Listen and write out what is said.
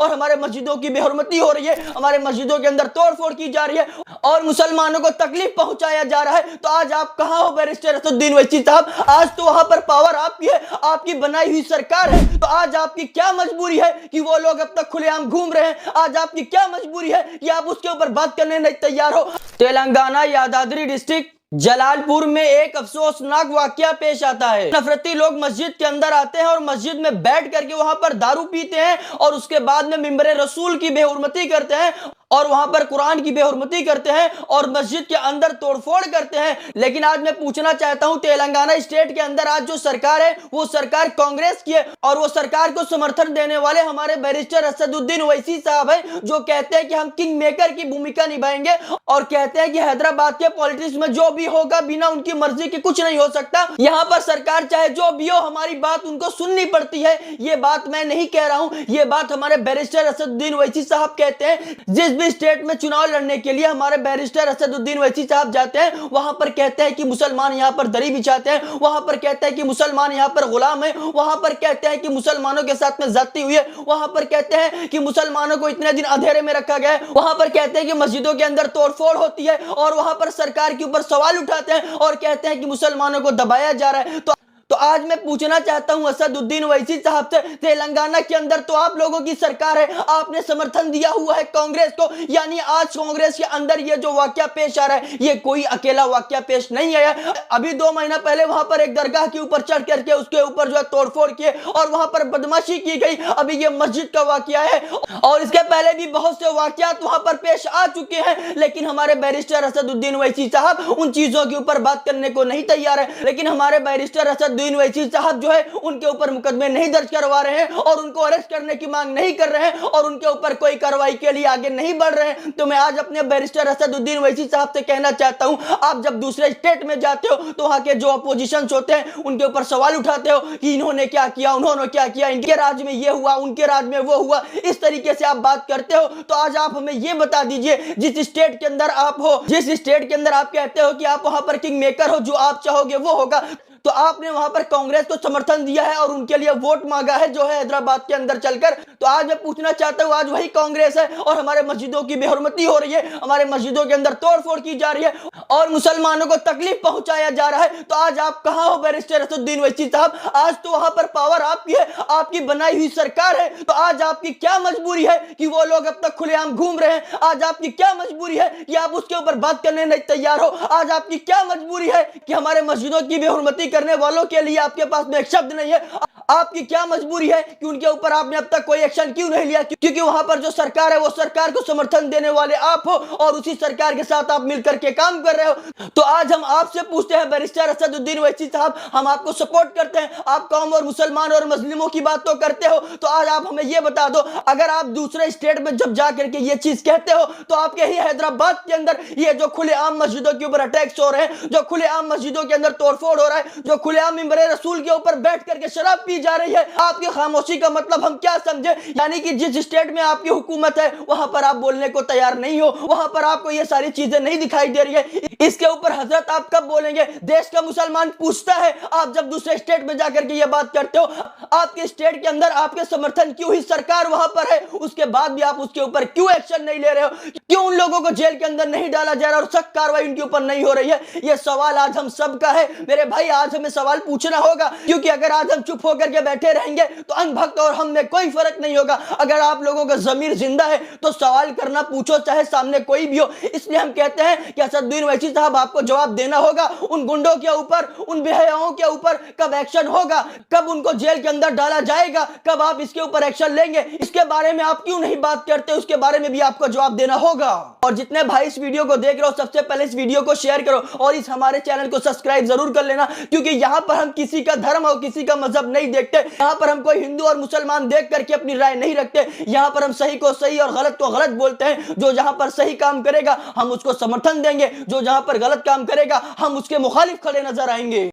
और हमारे मस्जिदों की बेहुरमती हो रही है, हमारे मस्जिदों के अंदर तोड़फोड़ की जा रही है और मुसलमानों को तकलीफ पहुंचाया जा रहा है, तो आज आप कहां हो बैरिस्टर असदुद्दीन ओवैसी साहब? आज तो वहां पर पावर आपकी है, आपकी बनाई हुई सरकार है, तो आज आपकी क्या मजबूरी है कि वो लोग अब तक खुलेआम घूम रहे हैं? आज आपकी क्या मजबूरी है कि आप उसके ऊपर बात करने नहीं तैयार हो? तेलंगाना यादाद्री डिस्ट्रिक्ट जलालपुर में एक अफसोसनाक वाकया पेश आता है। नफरती लोग मस्जिद के अंदर आते हैं और मस्जिद में बैठ करके वहां पर दारू पीते हैं और उसके बाद में मिंबरे रसूल की बेहुरमती करते हैं और वहां पर कुरान की बेहुरमती करते हैं और मस्जिद के अंदर तोड़फोड़ करते हैं। लेकिन आज मैं पूछना चाहता हूं, तेलंगाना स्टेट के अंदर आज जो सरकार है वो सरकार कांग्रेस की है और वो सरकार को समर्थन देने वाले हमारे बैरिस्टर असदुद्दीन ओवैसी साहब है, जो कहते हैं कि हम किंग मेकर की भूमिका निभाएंगे और कहते हैं कि हैदराबाद के पॉलिटिक्स में जो भी होगा बिना उनकी मर्जी के कुछ नहीं हो सकता। यहाँ पर सरकार चाहे जो भी हो, हमारी बात उनको सुननी पड़ती है। ये बात मैं नहीं कह रहा हूं, ये बात हमारे बैरिस्टर असदुद्दीन ओवैसी साहब कहते हैं। जिस भी स्टेट में चुनाव लड़ने के लिए हमारे बैरिस्टर असदुद्दीन ओवैसी साहब जाते हैं, वहां पर कहते हैं कि मुसलमान यहां पर दरी बिछाते हैं, वहां पर कहते हैं कि मुसलमान यहां पर गुलाम है, वहां पर कहते हैं कि मुसलमानों के साथ में जाती हुई है, वहां पर कहते हैं कि मुसलमानों को इतने दिन अंधेरे में रखा गया है, वहां पर कहते हैं कि मस्जिदों के अंदर तोड़फोड़ होती है और वहां पर सरकार के ऊपर सवाल उठाते हैं और कहते हैं कि मुसलमानों को दबाया जा रहा है। तो आज मैं पूछना चाहता हूं असदुद्दीन ओवैसी साहब से, तेलंगाना के अंदर तो आप लोगों की सरकार है, आपने समर्थन दिया हुआ है कांग्रेस को, यानी आज कांग्रेस के अंदर ये जो वाकया पेश आ रहा है ये कोई अकेला वाकया पेश नहीं आया। अभी 2 महीना पहले वहां पर एक दरगाह के ऊपर चढ़ करके उसके ऊपर जो है तोड़फोड़ किए और वहां पर बदमाशी की गई। अभी ये मस्जिद का वाकया है और इसके पहले भी बहुत से वाकयात वहां पर पेश आ चुके हैं, लेकिन हमारे बैरिस्टर असदुद्दीन ओवैसी साहब उन चीजों के ऊपर बात करने को नहीं तैयार है। लेकिन हमारे बैरिस्टर असदुद्दीन ओवैसी साहब जो है उनके ऊपर मुकदमे नहीं दर्ज करवा रहे हैं और उनको अरेस्ट करने की मांग नहीं कर रहे हैं और उनके ऊपर कोई कार्रवाई के लिए आगे नहीं बढ़ रहे हैं। तो मैं आज अपने बैरिस्टर असदुद्दीन ओवैसी साहब से कहना चाहता हूं, आप जब दूसरे स्टेट में जाते हो तो वहां के जो अपोजिशन होते हैं उनके ऊपर सवाल उठाते हो कि इन्होंने क्या किया, उन्होंने क्या किया, इनके राज में ये हुआ, उनके राज में वो हुआ, इस तरीके से आप बात करते हो। तो आज आप हमें ये बता दीजिए, जिस स्टेट के अंदर आप हो, जिस स्टेट के अंदर आप कहते हो कि आप वहां पर किंग मेकर हो, जो आप चाहोगे वो होगा, तो आपने वहां पर कांग्रेस को समर्थन दिया है और उनके लिए वोट मांगा है जो है हैदराबाद के अंदर चलकर। तो आज मैं पूछना चाहता हूं, आज वही कांग्रेस है और हमारे मस्जिदों की बेहुरमती हो रही है, हमारे मस्जिदों के अंदर तोड़फोड़ की जा रही है और मुसलमानों को तकलीफ पहुंचाया जा रहा है, तो आज आप कहां हो बैरिस्टर असदुद्दीन ओवैसी साहब? आज तो वहां पर पावर आपकी है, आपकी बनाई हुई सरकार है, तो आज आपकी क्या मजबूरी है कि वो लोग अब तक खुलेआम घूम रहे हैं? आज आपकी क्या मजबूरी है कि आप उसके ऊपर बात करने नहीं तैयार हो? आज आपकी क्या मजबूरी है कि हमारे मस्जिदों की बेहुरमती करने वालों के लिए आपके पास में एक शब्द नहीं है? आपकी क्या मजबूरी है कि उनके ऊपर आपने अब तक कोई एक्शन क्यों नहीं लिया? क्योंकि वहां पर जो सरकार है वो सरकार को समर्थन देने वाले आप हो और उसी सरकार के साथ आप मिलकर के काम कर रहे हो। तो आज हम आपसे पूछते हैं बैरिस्टर असदुद्दीन ओवैसी साहब, हम आपको सपोर्ट करते हैं, आप कौम और मुसलमान और मुस्लिमों की बात तो करते हो, तो आज आप हमें यह बता दो, अगर आप दूसरे स्टेट में जब जा करके ये चीज कहते हो तो आपके ही हैदराबाद के अंदर ये जो खुलेआम मस्जिदों के ऊपर अटैक्स हो रहे हैं, जो खुलेआम मस्जिदों के अंदर तोड़फोड़ हो रहा है, जो खुलेआम मिंबरे रसूल के ऊपर बैठ करके शराब पी जा रही है, आपकी खामोशी का मतलब हम क्या समझे? यानी कि जिस स्टेट में आपकी हुकूमत है वहां पर आप बोलने को तैयार नहीं हो, वहां पर आपको ये सारी चीजें नहीं दिखाई दे रही है। इसके ऊपर हजरत आप कब बोलेंगे? देश का मुसलमान पूछता है, आप जब दूसरे स्टेट में जाकर के ये बात करते हो, आपके स्टेट के अंदर आपके समर्थन क्यों ही सरकार वहां पर है, उसके बाद भी आप उसके ऊपर क्यों एक्शन नहीं ले रहे हो? क्यों उन लोगों को जेल के अंदर नहीं डाला जा रहा और सख्त कार्रवाई उनके ऊपर नहीं हो रही है? यह सवाल आज हम सबका है मेरे भाई, आज हमें सवाल पूछना होगा, क्योंकि अगर आज हम चुप होकर के बैठे रहेंगे तो अंधभक्त और हम में कोई फर्क नहीं होगा। अगर आप लोगों का जमीर जिंदा है तो सवाल करना, पूछो, चाहे सामने कोई भी हो। इसलिए हम कहते हैं कि असदुद्दीन ओवैसी साहब आपको जवाब देना होगा, उन गुंडों के ऊपर, उन बेहयाओं के ऊपर कब एक्शन होगा, कब उनको जेल के अंदर डाला जाएगा, कब आप इसके ऊपर एक्शन लेंगे? इसके बारे में आप क्यों नहीं बात करते, उसके बारे में भी आपको जवाब देना होगा। और जितने भाई इस वीडियो को देख रहे हो, सबसे पहले इस वीडियो को शेयर करो और इस हमारे चैनल को सब्सक्राइब जरूर कर लेना, क्योंकि यहाँ पर हम किसी का धर्म और किसी का मजहब नहीं देखते। यहाँ पर हम कोई हिंदू और मुसलमान देख करके अपनी राय नहीं रखते। यहाँ पर हम सही को सही और गलत को गलत बोलते हैं। जो जहाँ पर सही काम करेगा हम उसको समर्थन देंगे, जो जहाँ पर गलत काम करेगा हम उसके मुखालिफ खड़े नजर आएंगे।